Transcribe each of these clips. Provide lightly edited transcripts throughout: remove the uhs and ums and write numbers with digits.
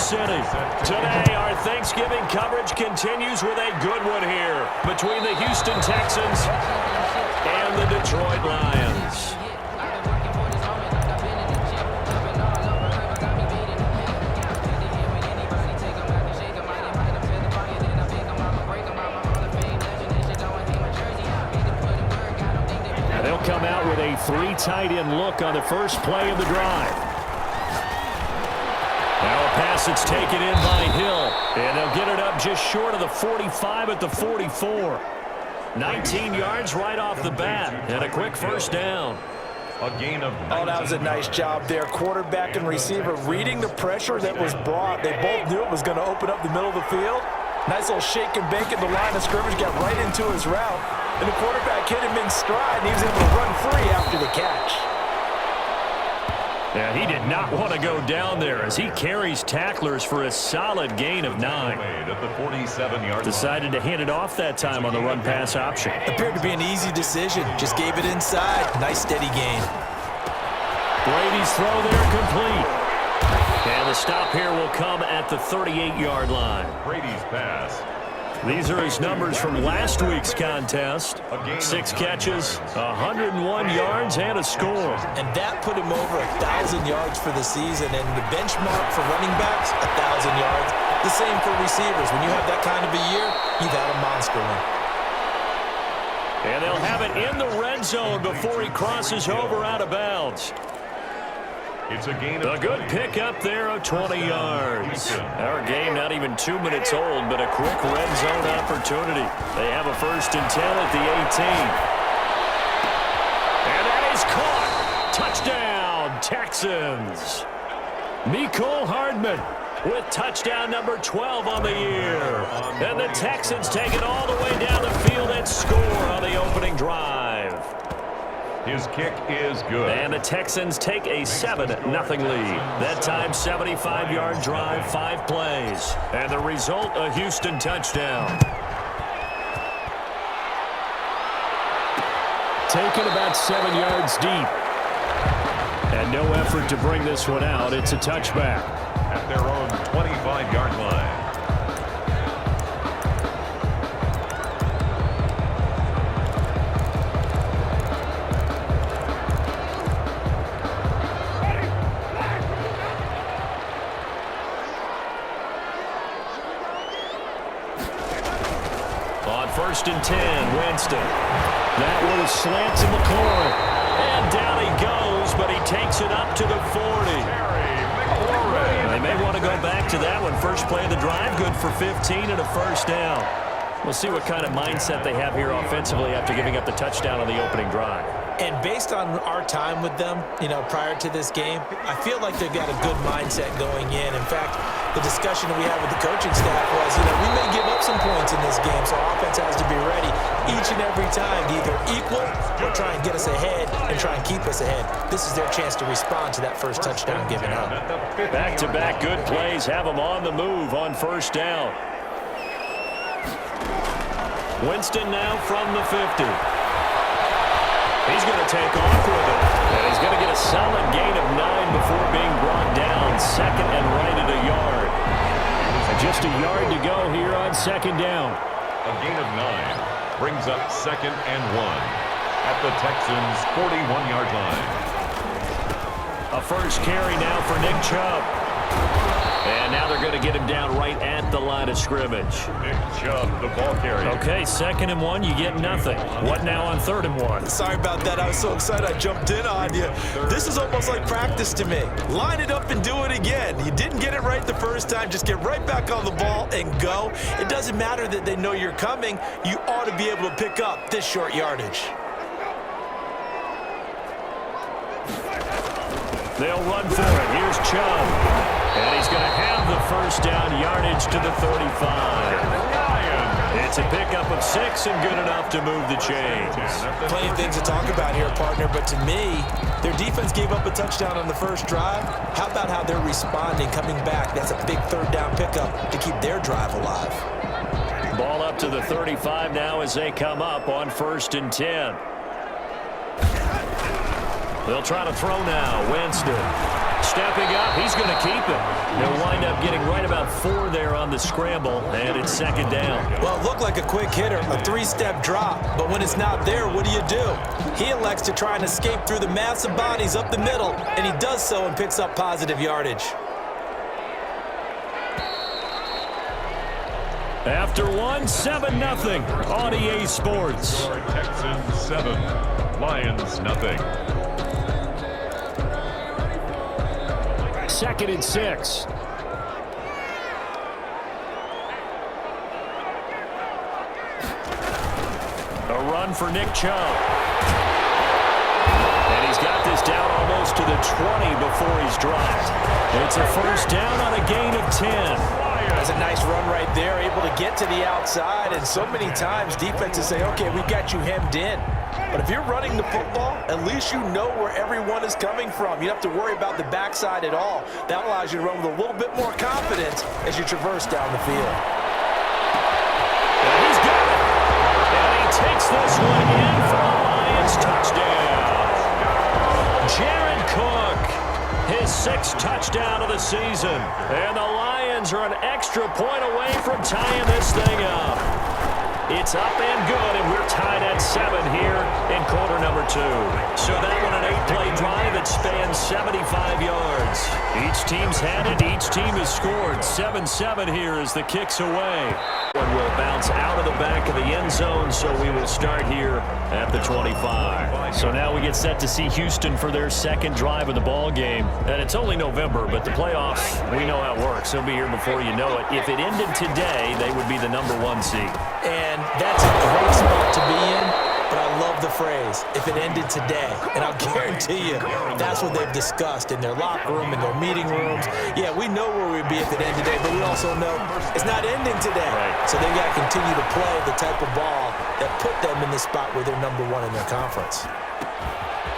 City. Today, our Thanksgiving coverage continues with a good one here between the Houston Texans and the Detroit Lions. They'll come out with a 3 tight end look on the first play of the drive. Now a pass that's taken in by Hill. And they'll get it up just short of the 45 at the 44. 19 yards right off the bat. And a quick first down. A gain of 19. Oh, that was a nice job there. Quarterback and receiver reading the pressure that was brought. They both knew it was going to open up the middle of the field. Nice little shake and bake at the line of scrimmage. Got right into his route. And the quarterback hit him in stride, and he was able to run free after the catch. Yeah, he did not want to go down there as he carries tacklers for a solid gain of 9. At the 47-yard Decided to hand it off that time on the run-pass option. Appeared to be an easy decision. Just gave it inside. Nice steady gain. Brady's throw there complete. And the stop here will come at the 38-yard line. Brady's pass. These are his numbers from last week's contest. 6 catches, 101 yards, and a score. And that put him over 1,000 yards for the season. And the benchmark for running backs, 1,000 yards. The same for receivers. When you have that kind of a year, you've had a monster one. And they'll have it in the red zone before he crosses over out of bounds. It's a gain of A good pickup there of 20 yards. Our game not even 2 minutes old, but a quick red zone opportunity. They have a 1st and 10 at the 18. And that is caught. Touchdown, Texans. Mecole Hardman with touchdown number 12 on the year. And the Texans take it all the way down the field and score on the opening drive. His kick is good. And the Texans take a 7-0 lead. That time, 75-yard drive, 5 plays. And the result, a Houston touchdown. Taken about 7 yards deep. And no effort to bring this one out. It's a touchback. At their own 25-yard line. On 1st and 10, Winston. That one is slants in the corner. And down he goes, but he takes it up to the 40. They may want to go back to that one. First play of the drive, good for 15 and a 1st down. We'll see what kind of mindset they have here offensively after giving up the touchdown on the opening drive. And based on our time with them, prior to this game, I feel like they've got a good mindset going in. In fact, the discussion we had with the coaching staff was, we may give up some points in this game, so offense has to be ready each and every time to either equal or try and get us ahead and try and keep us ahead. This is their chance to respond to that first touchdown given up. Back-to-back good plays have them on the move on 1st down. Winston now from the 50. He's going to take off with it. And he's going to get a solid gain of 9 before being brought down. 2nd and right at a yard. And just a yard to go here on 2nd down. A gain of 9 brings up 2nd and 1 at the Texans' 41-yard line. A first carry now for Nick Chubb. And now they're going to get him down right at the line of scrimmage. Nick Chubb, the ball carrier. Okay, 2nd and 1, you get nothing. What now on 3rd and 1? Sorry about that. I was so excited I jumped in on you. This is almost like practice to me. Line it up and do it again. You didn't get it right the first time. Just get right back on the ball and go. It doesn't matter that they know you're coming. You ought to be able to pick up this short yardage. They'll run for it. Here's Chubb. And he's going to have the 1st down, yardage to the 35. It's a pickup of 6 and good enough to move the chains. Plenty of things to talk about here, partner, but to me, their defense gave up a touchdown on the first drive. How about how they're responding, coming back? That's a big 3rd down pickup to keep their drive alive. Ball up to the 35 now as they come up on 1st and 10. They'll try to throw now. Winston stepping up. He's going to keep it. They'll wind up getting right of 4 there on the scramble, and it's second down. Well, it looked like a quick hitter, a 3-step drop, but when it's not there, what do? He elects to try and escape through the massive bodies up the middle, and he does so and picks up positive yardage. After 1, 7-0 on EA Sports. Texans 7, Lions nothing. 2nd and 6. A run for Nick Chubb. And he's got this down almost to the 20 before he's dropped. It's a first down on a gain of 10. That's a nice run right there, able to get to the outside, and so many times defenses say, okay, we got you hemmed in. But if you're running the football, at least you know where everyone is coming from. You don't have to worry about the backside at all. That allows you to run with a little bit more confidence as you traverse down the field. And he's got it. And he takes this one in for a Lions touchdown. Jared Cook, his 6th touchdown of the season. And the Lions are an extra point away from tying this thing up. It's up and good, and we're tied at 7 here in quarter number 2. So that one an 8-play drive that spans 75 yards. Each team's had it. Each team has scored. 7-7 here as the kick's away. One will bounce out of the back of the end zone, so we will start here at the 25. So now we get set to see Houston for their 2nd drive of the ball game. And it's only November, but the playoffs, we know how it works. They'll be here before you know it. If it ended today, they would be the number 1 seed. And that's a great spot to be in, but I love the phrase, if it ended today. And I'll guarantee you, that's what they've discussed in their locker room, in their meeting rooms. Yeah, we know where we'd be if it ended today, but we also know it's not ending today. Right. So they've got to continue to play the type of ball that put them in the spot where they're number 1 in their conference.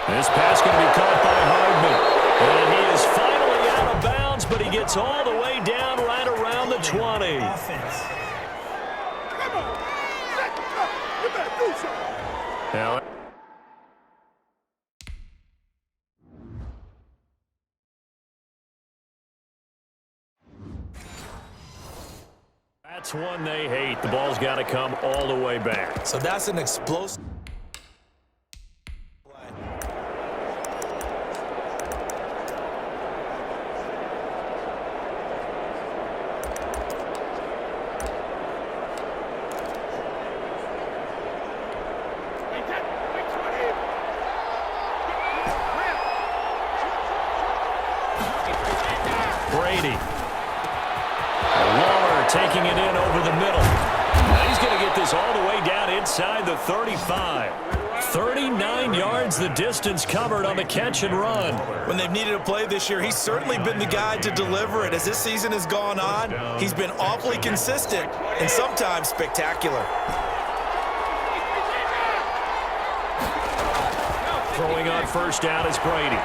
This pass going to be caught by Hardman. And he is finally out of bounds, but he gets all the way down right around the 20. Now, that's one they hate. The ball's got to come all the way back. So that's an explosive play. Brady. Waller taking it in over the middle. Now he's going to get this all the way down inside the 35. 39 yards the distance covered on the catch and run. When they've needed a play this year, he's certainly been the guy to deliver it. As this season has gone on, he's been awfully consistent and sometimes spectacular. Throwing on first down is Brady.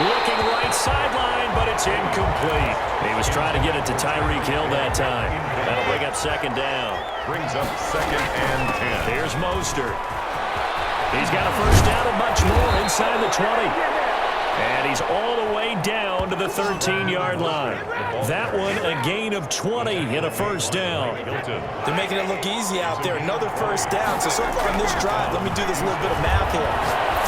Looking right sideline, but it's incomplete. He was trying to get it to Tyreek Hill that time. That'll bring up 2nd down. Brings up 2nd and 10. Here's Mostert. He's got a first down and much more inside the 20. And he's all the way down to the 13-yard line. That one a gain of 20 in a first down. They're making it look easy out there. Another first down. So far on this drive, let me do this little bit of math here.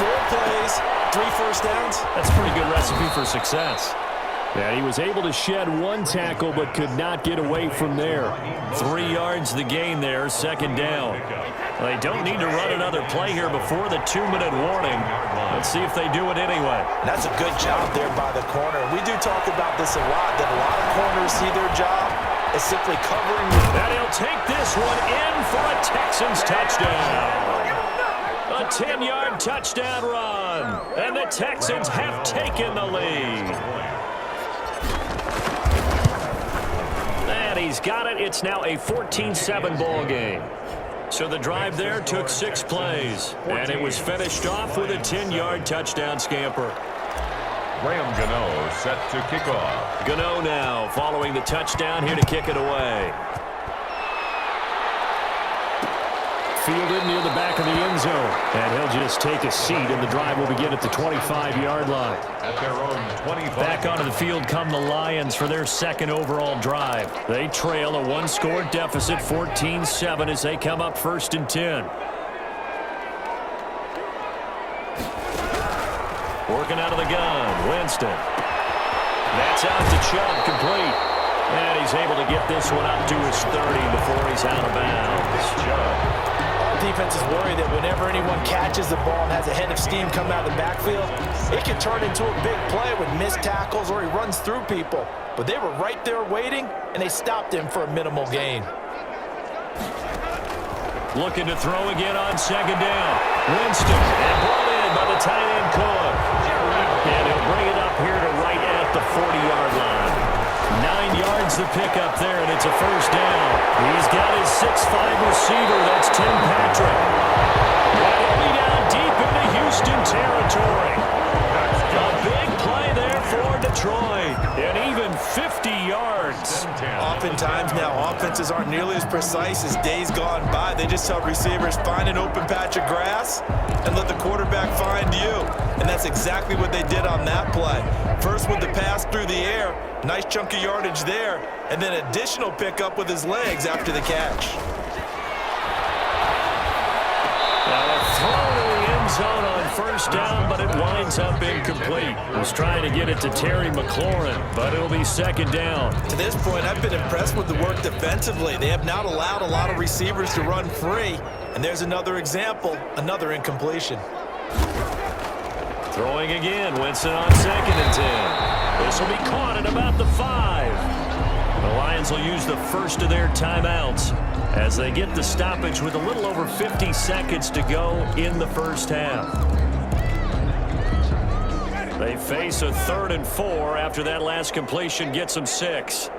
4 plays, 3 first downs. That's a pretty good recipe for success. And he was able to shed 1 tackle but could not get away from there. 3 yards the gain there, 2nd down. Well, they don't need to run another play here before the 2-minute warning. Let's see if they do it anyway. And that's a good job there by the corner. We do talk about this a lot, that a lot of corners see their job as simply covering. And he'll take this one in for a Texans touchdown. A 10-yard touchdown run. And the Texans have taken the lead. And he's got it. It's now a 14-7 ball game. So the drive there took 6 plays. And it was finished off with a 10-yard touchdown scamper. Graham Gano set to kick off. Gano now following the touchdown here to kick it away. fielded near the back of the end zone. And he'll just take a seat, and the drive will begin at the 25-yard line. At their own 25. Back onto the field come the Lions for their second overall drive. They trail a one-score deficit, 14-7, as they come up 1st and 10. Working out of the gun, Winston. That's out to Chubb, complete. And he's able to get this one up to his 30 before he's out of bounds. All defenses worry that whenever anyone catches the ball and has a head of steam coming out of the backfield, it can turn into a big play with missed tackles or he runs through people. But they were right there waiting, and they stopped him for a minimal gain. Looking to throw again on 2nd down. Winston, and brought in by the tight end Cook. And he'll bring it up here to right at the 40-yard line. 9 yards to pick up there, and it's a 1st down. He's got his 6'5" receiver. That's Tim Patrick. And he'll be down deep into Houston territory. A big play there for Detroit. And even 50 yards. Oftentimes now, offenses aren't nearly as precise as days gone by. They just tell receivers, find an open patch of grass and let the quarterback find you. And that's exactly what they did on that play. First with the pass through the air, nice chunk of yardage there, and then additional pickup with his legs after the catch. Now a throw to the end zone on 1st down, but it winds up incomplete. Was trying to get it to Terry McLaurin, but it'll be 2nd down. To this point, I've been impressed with the work defensively. They have not allowed a lot of receivers to run free. And there's another example, another incompletion. Throwing again, Winston on 2nd and 10. This will be caught at about the 5. The Lions will use the first of their timeouts as they get the stoppage with a little over 50 seconds to go in the 1st half. They face a 3rd and 4 after that last completion gets them 6.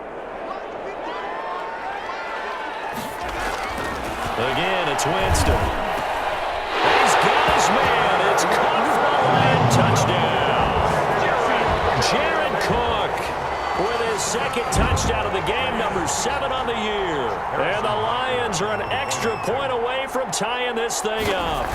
Again, it's Winston. He's got his man. It's caught for a Lion touchdown. Jared Cook with his 2nd touchdown of the game, number 7 on the year. And the Lions are an extra point away from tying this thing up.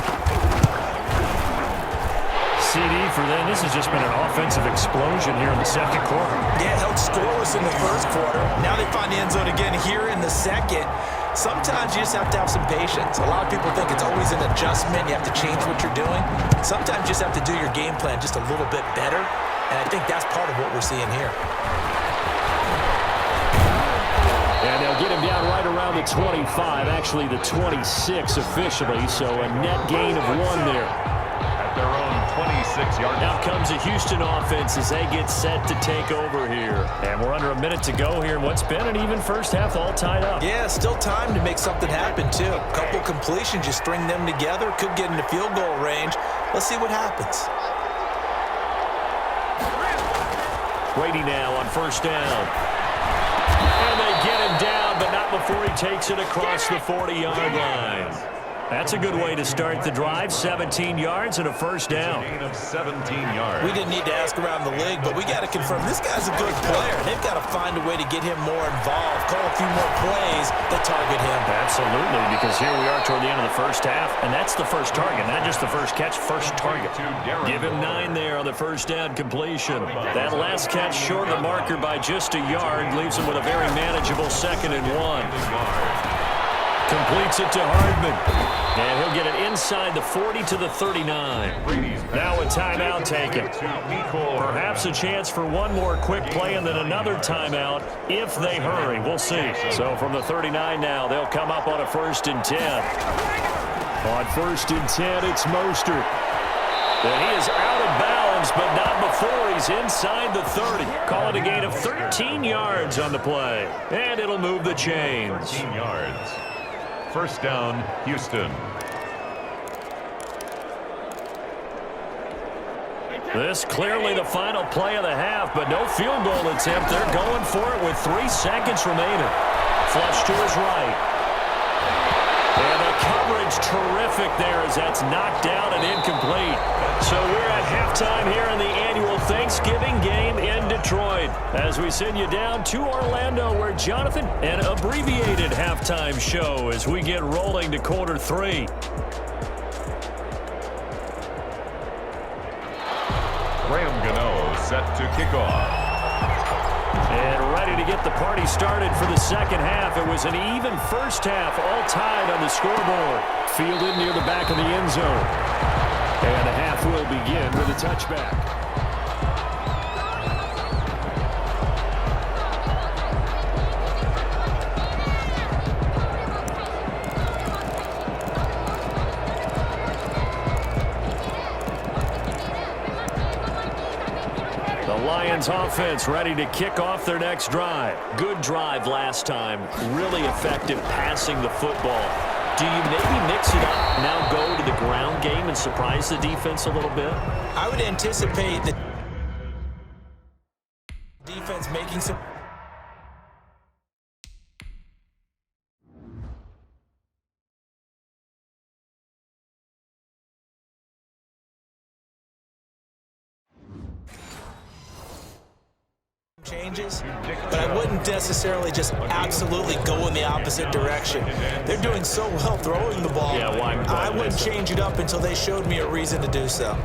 CD for them. This has just been an offensive explosion here in the 2nd quarter. Yeah, held scoreless in the 1st quarter. Now they find the end zone again here in the 2nd. Sometimes you just have to have some patience. A lot of people think it's always an adjustment. You have to change what you're doing. Sometimes you just have to do your game plan just a little bit better. And I think that's part of what we're seeing here. And they'll get him down right around the 25, actually the 26 officially, so a net gain of 1 there. At their own 26-yard line. Now comes the Houston offense as they get set to take over here. And we're under a minute to go here in what's been an even 1st half, all tied up. Yeah, still time to make something happen, too. A couple completions, you string them together, could get into field goal range. Let's see what happens. Brady now on 1st down. And they get him down, but not before he takes it across the 40-yard line. That's a good way to start the drive. 17 yards and a 1st down. Gain of 17 yards. We didn't need to ask around the league, but we got to confirm this guy's a good player. They've got to find a way to get him more involved, call a few more plays that target him. Absolutely, because here we are toward the end of the 1st half, and that's the first target, not just the first catch, first target. Give him 9 there on the 1st down completion. That last catch short of the marker by just a yard leaves him with a very manageable 2nd and 1. Completes it to Hardman. And he'll get it inside the 40 to the 39. Now a timeout taken. Perhaps a chance for one more quick play and then another timeout if they hurry. We'll see. So from the 39 now, they'll come up on a 1st and 10. On 1st and 10, it's Mostert. And he is out of bounds, but not before he's inside the 30. Call it a gain of 13 yards on the play. And it'll move the chains. 13 yards. 1st down, Houston. This clearly the final play of the half, but no field goal attempt. They're going for it with 3 seconds remaining. Flush to his right. And the coverage terrific there as that's knocked down and incomplete. So we're at halftime here in the annual Thanksgiving game in Detroit as we send you down to Orlando where Jonathan, an abbreviated halftime show as we get rolling to quarter 3. Graham Gano set to kick off. And ready to get the party started for the second half. It was an even first half, all tied on the scoreboard. Fielded near the back of the end zone. And the half will begin with a touchback. Lions offense ready to kick off their next drive. Good drive last time. Really effective passing the football. Do you maybe mix it up, now go to the ground game and surprise the defense a little bit? I would anticipate the defense making some changes, but I wouldn't necessarily just absolutely go in the opposite direction. They're doing so well throwing the ball. Yeah, why I wouldn't change it up until they showed me a reason to do so.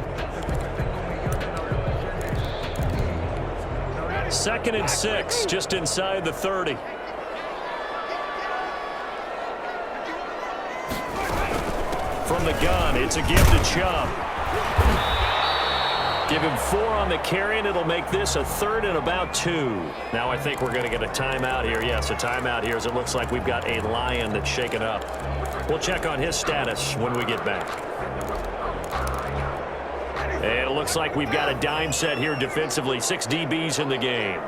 2nd and 6, just inside the 30. From the gun, it's a give to Chubb. Give him 4 on the carry, and it'll make this a 3rd and about 2. Now I think we're going to get a timeout here. Yes, a timeout here as it looks like we've got a Lion that's shaken up. We'll check on his status when we get back. And it looks like we've got a dime set here defensively. 6 DBs in the game.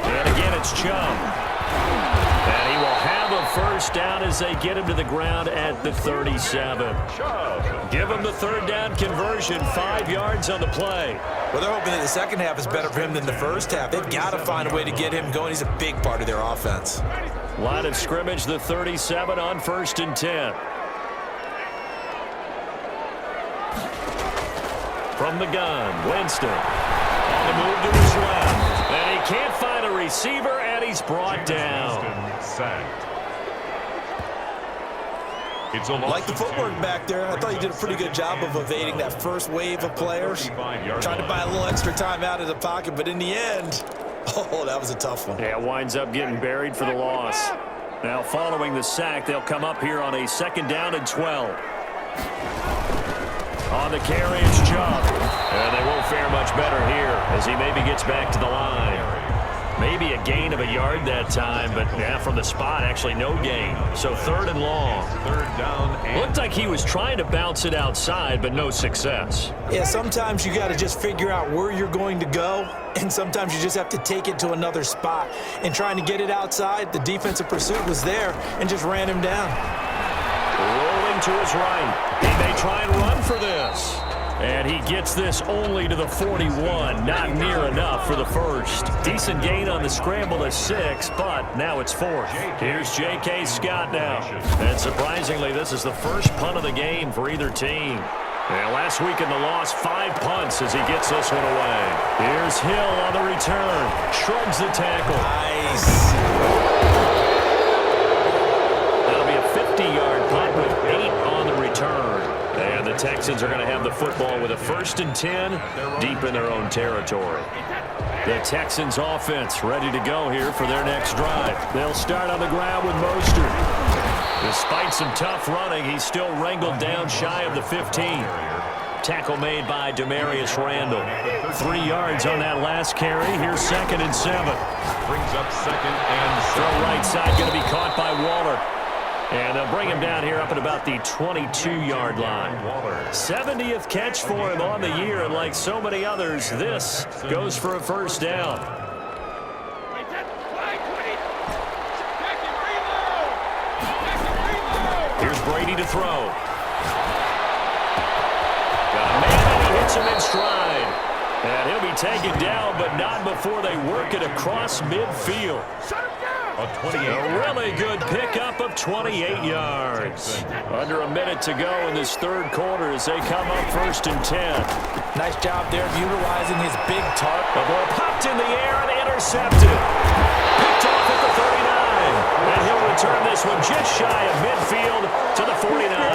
And again, it's Chubb. And he will have a first down as they get him to the ground at the 37. Give him the 3rd down conversion, 5 yards on the play. Well, they're hoping that the second half is better for him than the first half. They've got to find a way to get him going. He's a big part of their offense. Line of scrimmage, the 37 on 1st and 10. From the gun, Winston. On the move to his left. And he can't find a receiver, and he's brought down. Sacked. Like the footwork back there, I thought he did a pretty good job of evading that first wave of players. Tried to buy a little extra time out of the pocket, but in the end, oh, that was a tough one. Yeah, winds up getting buried for the loss. Now following the sack, they'll come up here on a 2nd down and 12. On the carry, it's Chubb. And they won't fare much better here as he maybe gets back to the line. Maybe a gain of a yard that time, but yeah, from the spot, actually no gain. So 3rd and long. 3rd down. And looked like he was trying to bounce it outside, but no success. Yeah, sometimes you got to just figure out where you're going to go, and sometimes you just have to take it to another spot. And trying to get it outside, the defensive pursuit was there and just ran him down. Rolling to his right. He may try and run for this. And he gets this only to the 41. Not near enough for the first. Decent gain on the scramble to 6, but now it's 4th. Here's J.K. Scott now. And surprisingly, this is the first punt of the game for either team. And last week in the loss, 5 punts as he gets this one away. Here's Hill on the return. Shrugs the tackle. Nice. That'll be a 50-yard punt with 8 on the return. And the Texans are going to have the football with a 1st and 10 deep in their own territory. The Texans offense ready to go here for their next drive. They'll start on the ground with Mostert. Despite some tough running, he's still wrangled down shy of the 15. Tackle made by Demarius Randall. 3 yards on that last carry. Here's 2nd and 7. Brings up 2nd and 7. Throw right side going to be caught by Waller. And they'll bring him down here up at about the 22-yard line. 70th catch for him on the year, and like so many others, this goes for a first down. Here's Brady to throw. Got a man, and he hits him in stride. And he'll be taken down, but not before they work it across midfield. Shut him down! A 28. A really good pickup of 28 yards. Under a minute to go in this third quarter as they come up 1st and 10. Nice job there of utilizing his big tarp. The ball popped in the air and intercepted. Picked off at the 39. And he'll return this one just shy of midfield to the 49.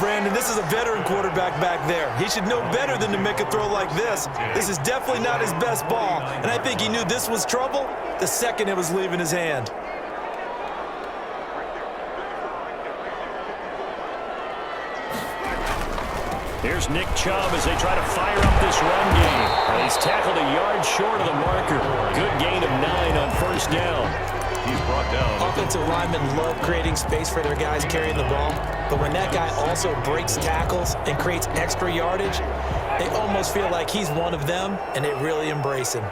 Brandon, this is a veteran quarterback back there. He should know better than to make a throw like this. This is definitely not his best ball, and I think he knew this was trouble the second it was leaving his hand. Here's Nick Chubb as they try to fire up this run game. He's tackled a yard short of the marker. Good gain of 9 on 1st down. He's brought down. Offensive linemen love creating space for their guys carrying the ball, but when that guy also breaks tackles and creates extra yardage, they almost feel like he's one of them, and they really embrace him.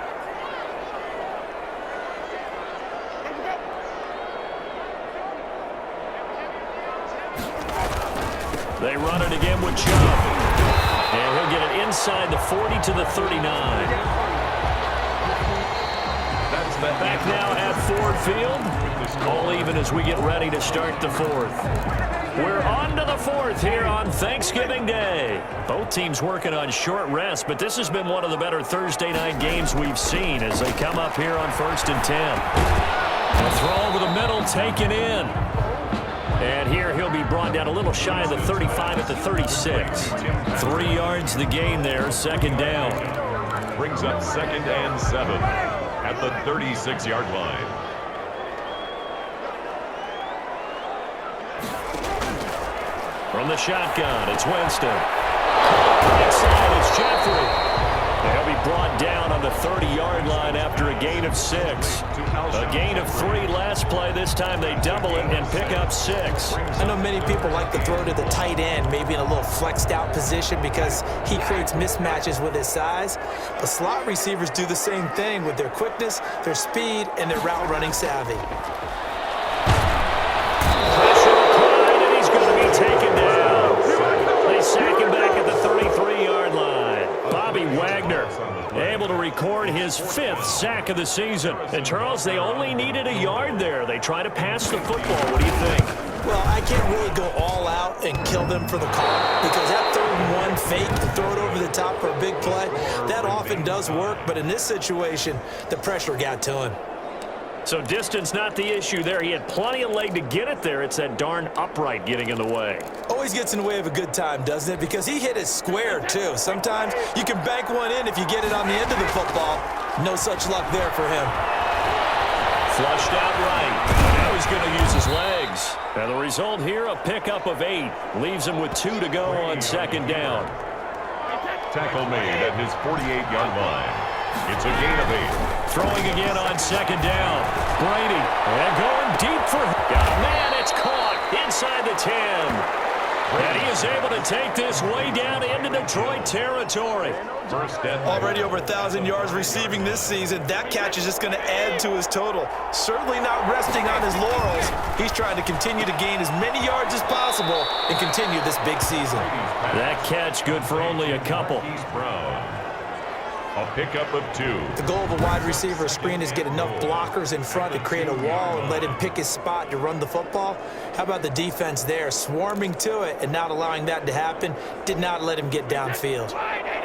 They run it again with Chubb. And he'll get it inside the 40 to the 39. Back now at Ford Field. All even as we get ready to start the 4th. We're on to the 4th here on Thanksgiving Day. Both teams working on short rest, but this has been one of the better Thursday night games we've seen as they come up here on 1st and 10. A throw over the middle, taken in. And here he'll be brought down a little shy of the 35 at the 36. 3 yards the gain there, 2nd down. Brings up 2nd and 7 at the 36-yard line. From the shotgun, it's Winston. Right side, it's Jeffrey. He'll be brought down on the 30-yard line after a gain of 6. A gain of 3 last play. This time they double it and pick up 6. I know many people like to throw to the tight end, maybe in a little flexed out position because he creates mismatches with his size. But slot receivers do the same thing with their quickness, their speed, and their route running savvy. Pressure applied, and he's going to be taken down. They sack him back at the 33-yard line. Bobby Wagner able to record his 5th sack of the season. And, Charles, they only needed a yard there. They try to pass the football. What do you think? Well, I can't really go all out and kill them for the call because that 3rd and 1 fake to throw it over the top for a big play, that often does work. But in this situation, the pressure got to him. So distance not the issue there. He had plenty of leg to get it there. It's that darn upright getting in the way. Always gets in the way of a good time, doesn't it? Because he hit it square, too. Sometimes you can bank one in if you get it on the end of the football. No such luck there for him. Flushed out right. Now he's going to use his legs. And the result here, a pickup of 8. Leaves him with 2 to go on 2nd down. Tackle made at his 48-yard line. It's a gain of 8. Throwing again on 2nd down. Brady, and going deep for... man, it's caught inside the 10. And he is able to take this way down into Detroit territory. Already over 1,000 yards receiving this season. That catch is just going to add to his total. Certainly not resting on his laurels. He's trying to continue to gain as many yards as possible and continue this big season. That catch good for only a couple. A pickup of 2. The goal of a wide receiver screen is get enough blockers in front to create a wall and let him pick his spot to run the football. How about the defense there, swarming to it and not allowing that to happen? Did not let him get downfield.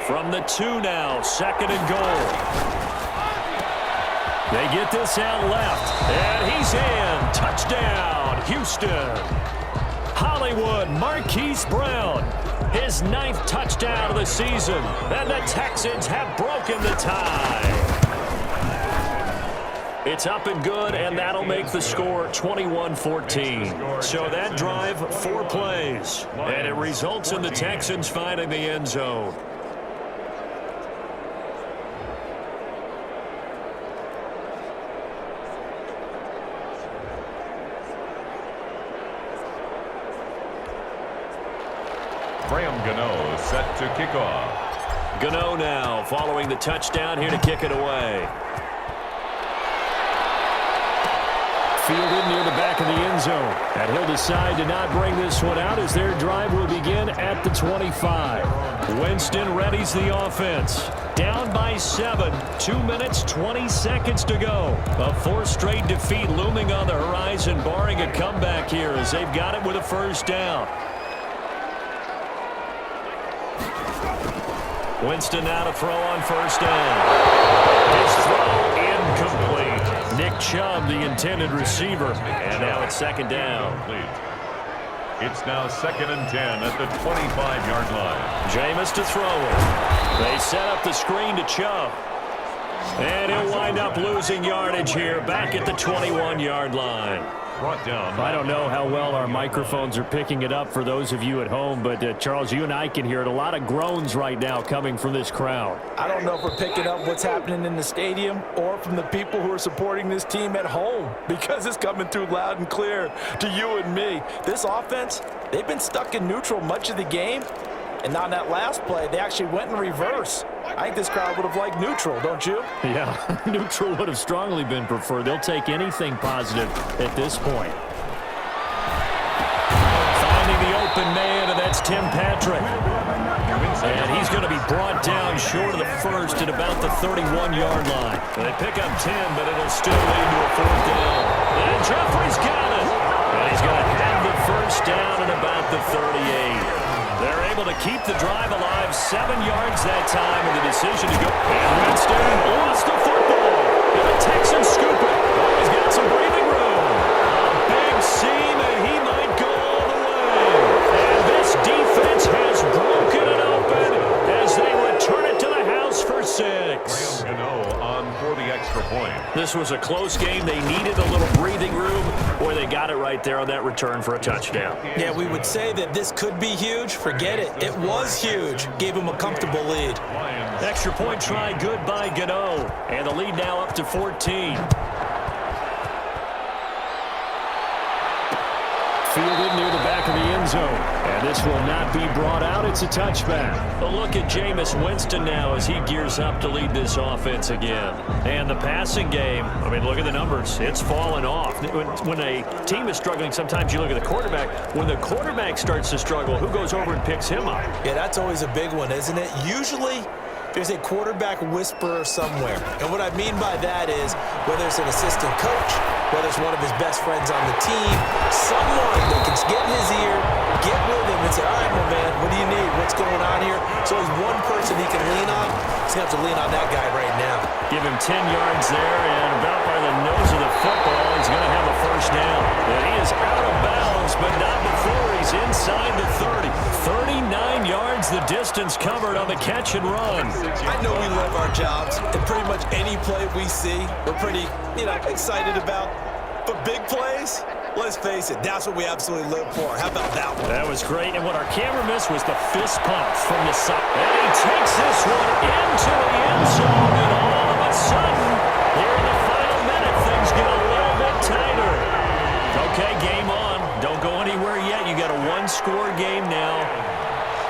From the 2 now, 2nd and goal. They get this out left, and he's in. Touchdown, Houston. Hollywood Marquise Brown, his 9th touchdown of the season, and the Texans have broken the tie. It's up and good, and that'll make the score 21-14. So that drive, 4 plays, and it results in the Texans finding the end zone. Graham Gano set to kick off. Gano now following the touchdown here to kick it away. Fielded near the back of the end zone. And he'll decide to not bring this one out as their drive will begin at the 25. Winston readies the offense. Down by 7. 2 minutes, 20 seconds to go. A 4th straight defeat looming on the horizon, barring a comeback here as they've got it with a first down. Winston now to throw on first down. His throw incomplete. Nick Chubb, the intended receiver. And now it's second down. It's now 2nd and 10 at the 25-yard line. Jameis to throw it. They set up the screen to Chubb. And he'll wind up losing yardage here back at the 21-yard line. Brought down. I don't know how well our microphones are picking it up for those of you at home, but Charles, you and I can hear it. A lot of groans right now coming from this crowd. I don't know if we're picking up what's happening in the stadium or from the people who are supporting this team at home, because it's coming through loud and clear to you and me. This offense, they've been stuck in neutral much of the game, and on that last play, they actually went in reverse. I think this crowd would have liked neutral, don't you? Yeah, neutral would have strongly been preferred. They'll take anything positive at this point. Finding the open man, and that's Tim Patrick. And he's going to be brought down short of the first at about the 31-yard line. They pick up 10, but it'll still lead to a 4th down. And Jeffrey's got it. And he's going to have the first down at about the 38. They're able to keep the drive alive, 7 yards that time, with the decision to go. And Winston lost the football. And the Texans scoop it. Oh, he's got some breathing room. A big seam, and he might go all the way. And this defense has broken it open as they return it to the house for 6. On for the extra point. This was a close game. They needed a little breathing room, or they got it right there on that return for a touchdown. Yeah, we would say that this could be huge. Forget it. It was huge. Gave them a comfortable lead. Extra point try good by Gano. And the lead now up to 14. Fielded near the back of the end zone. And this will not be brought out. It's a touchback. A look at Jameis Winston now as he gears up to lead this offense again. And the passing game, I mean, look at the numbers. It's fallen off. When a team is struggling, sometimes you look at the quarterback. When the quarterback starts to struggle, who goes over and picks him up? Yeah, that's always a big one, isn't it? Usually, there's a quarterback whisperer somewhere. And what I mean by that is, whether it's an assistant coach, whether it's one of his best friends on the team, someone that can get in his ear, get with him and say, all right, my man, what do you need? What's going on here? So there's one person he can lean on. He's going to have to lean on that guy right now. Give him 10 yards there, and about by the nose of the football, he's going to have a first down. And he is out of bounds, but not before he's inside the 30. 39 yards the distance covered on the catch and run. I know we love our jobs, and pretty much any play we see, we're pretty, excited about. But big plays, let's face it, that's what we absolutely live for. How about that one? That was great, and what our camera missed was the fist pump from the side. And he takes this one into the end zone, and all of a sudden, here in the final minute, things get a little bit tighter. Okay, game on. Don't go anywhere yet. You got a one-score game now.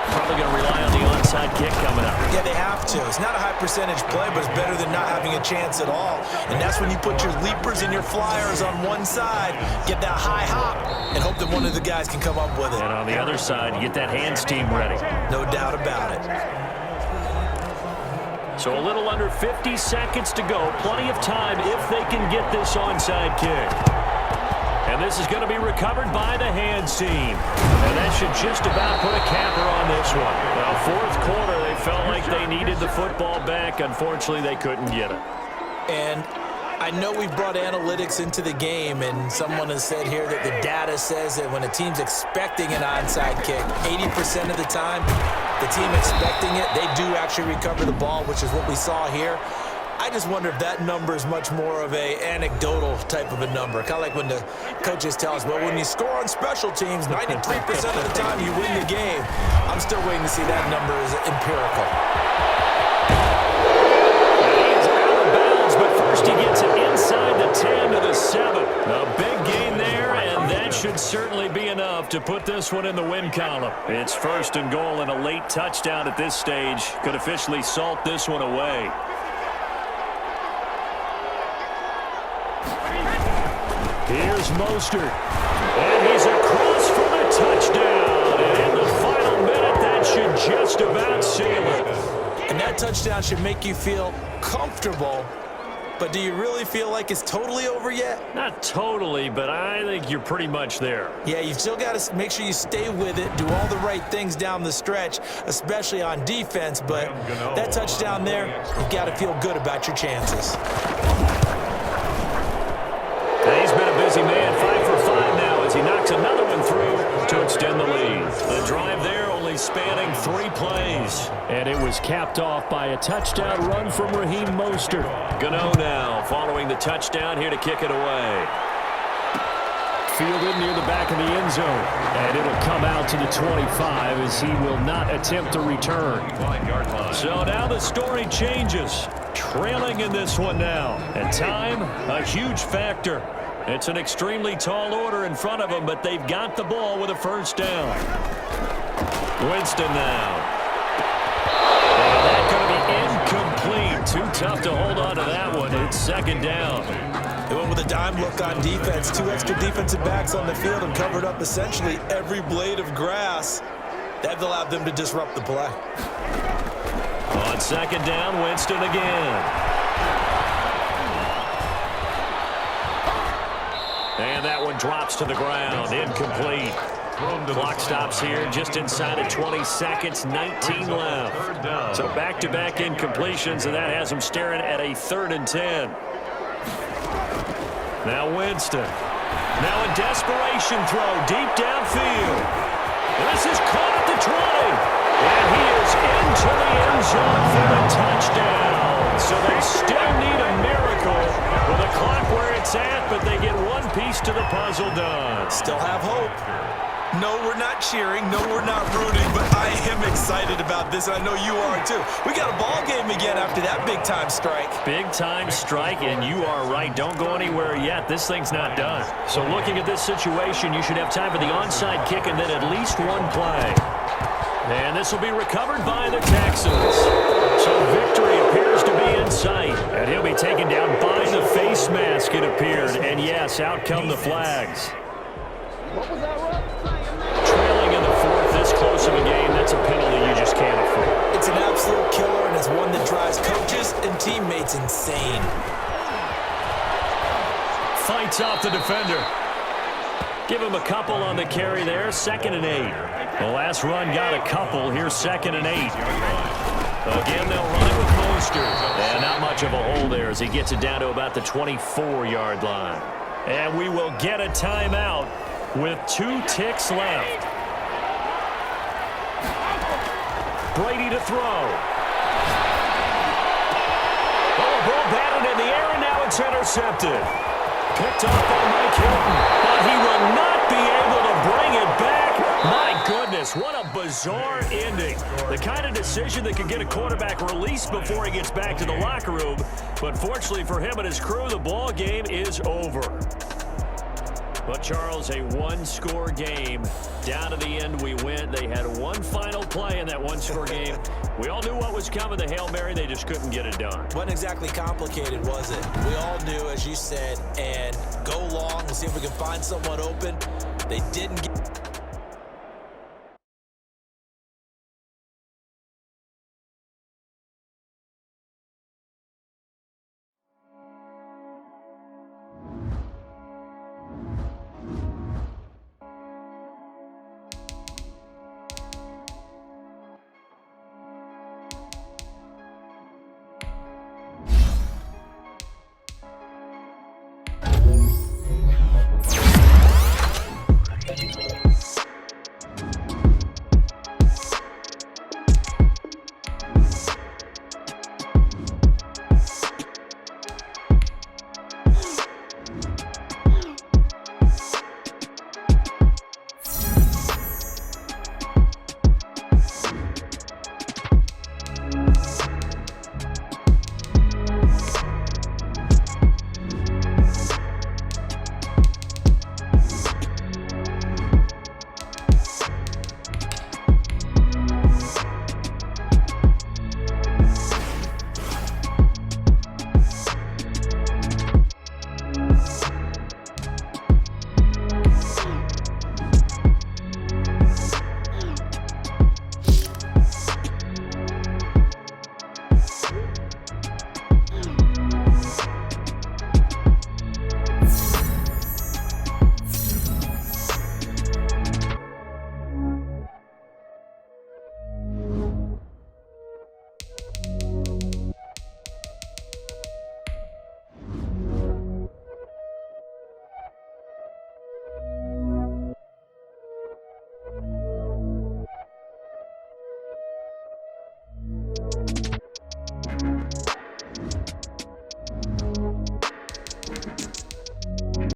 Probably going to rely on the onside kick coming up. Yeah, they have to. It's not a high percentage play, but it's better than not having a chance at all. And that's when you put your leapers and your flyers on one side, get that high hop, and hope that one of the guys can come up with it. And on the other side, you get that hands team ready. No doubt about it. So a little under 50 seconds to go. Plenty of time if they can get this onside kick. And this is going to be recovered by the hands team. And that should just about put a capper on this one. Well, fourth quarter, they felt like they needed the football back. Unfortunately, they couldn't get it. And I know we've brought analytics into the game, and someone has said here that the data says that when a team's expecting an onside kick, 80% of the time, the team expecting it, they do actually recover the ball, which is what we saw here. I just wonder if that number is much more of a anecdotal type of a number. Kind of like when the coaches tell us, well, when you score on special teams, 93% of the time you win the game. I'm still waiting to see that number is empirical. He is out of bounds, but first he gets it inside the 10 to the 7. A big gain there, and that should certainly be enough to put this one in the win column. It's first and goal, and a late touchdown at this stage could officially salt this one away. Here's Mostert, and he's across for the touchdown. And in the final minute, that should just about seal it. And that touchdown should make you feel comfortable. But do you really feel like it's totally over yet? Not totally, but I think you're pretty much there. Yeah, you've still got to make sure you stay with it, do all the right things down the stretch, especially on defense. But that touchdown there, you've got to feel good about your chances. He's been a busy man, 5 for 5 now as he knocks another one through to extend the lead. The drive there only spanning 3 plays. And it was capped off by a touchdown run from Raheem Mostert. Gano now following the touchdown here to kick it away. Fielded near the back of the end zone. And it'll come out to the 25 as he will not attempt to return. 5-yard line. So now the story changes. Trailing in this one now. And time, a huge factor. It's an extremely tall order in front of them, but they've got the ball with a first down. Winston now. And that's going to be incomplete. Too tough to hold on to that one. It's second down. They went with a dime look on defense. 2 extra defensive backs on the field and covered up essentially every blade of grass. That allowed them to disrupt the play. On second down, Winston again. And that one drops to the ground. Incomplete. Clock stops here just inside of 20 seconds, 19 left. So back-to-back incompletions, and that has them staring at a 3rd and 10. Now Winston. Now a desperation throw deep downfield. This is caught at the 20. And he is into the end zone for the touchdown. So they still need a miracle with the clock where it's at, but they get one piece to the puzzle done. Still have hope. No, we're not cheering. No, we're not rooting, but I am excited about this. I know you are too. We got a ball game again after that big-time strike. Big-time strike, and you are right. Don't go anywhere yet. This thing's not done. So looking at this situation, you should have time for the onside kick and then at least one play. And this will be recovered by the Texans. So victory appears to be in sight. And he'll be taken down by the face mask, it appeared. And yes, out come the flags. Trailing in the 4th, this close of a game, that's a penalty you just can't afford. It's an absolute killer, and it's one that drives coaches and teammates insane. Fights off the defender. Give him a couple on the carry there, 2nd and 8. The last run got a couple. Here's 2nd and 8. Again, they'll run it with Mostert. And not much of a hole there as he gets it down to about the 24-yard line. And we will get a timeout with 2 ticks left. Brady to throw. Oh, ball batted in the air, and now it's intercepted. Picked off by Mike Hilton, but he will not be able to bring it back. My goodness, what a bizarre ending. The kind of decision that could get a quarterback released before he gets back to the locker room. But fortunately for him and his crew, the ball game is over. But, Charles, a one-score game. Down to the end we went. They had one final play in that one-score game. We all knew what was coming, the Hail Mary. They just couldn't get it done. Wasn't exactly complicated, was it? We all knew, as you said, and go long and see if we can find someone open. They didn't get...